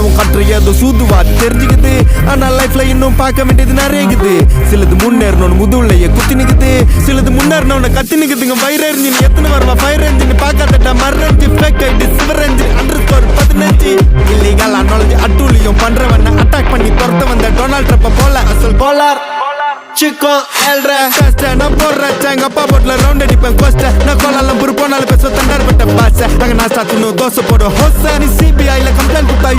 உன் கட்டுற ஏதோ சூதுவாது தெரிஞ்சுக்குது. ஆனா லைஃப்ல இன்னும் பார்க்க வேண்டியது நிறையக்குது. சிலது முன்னேறணும்னு முதுவுலையே குத்தி நிக்குது, சிலது முன்னேறணும்னு கத்தி நிக்குதுங்க. ஃபயர் என்ஜின் எத்தனை வருவா ஃபயர் என்ஜின் பார்க்காதட்டா மர்ரஞ்சு ஃபேக் ஐடி சிவரஞ்சு _15 இல்லீகல் அனாலஜி அட்டூழியம் பண்றவன அட்டாக் பண்ணி துரத்த வந்த டொனால்ட் ட்ரம்ப் போல அசல் போலார் சிக்கோ எல்ற கஷ்ட நான் போடுறேன் எங்க அப்பா போட்ல ரவுண்ட் அடிப்பேன் கோஸ்ட நான் கோலாலம் புரு போனாலும் பேச தண்டார் பட்ட பாச நாங்க நாஸ்டா தின்னு தோசை போடும் ஹோச நீ சிபிஐல கம்ப்ளைண்ட் கொடுத்தா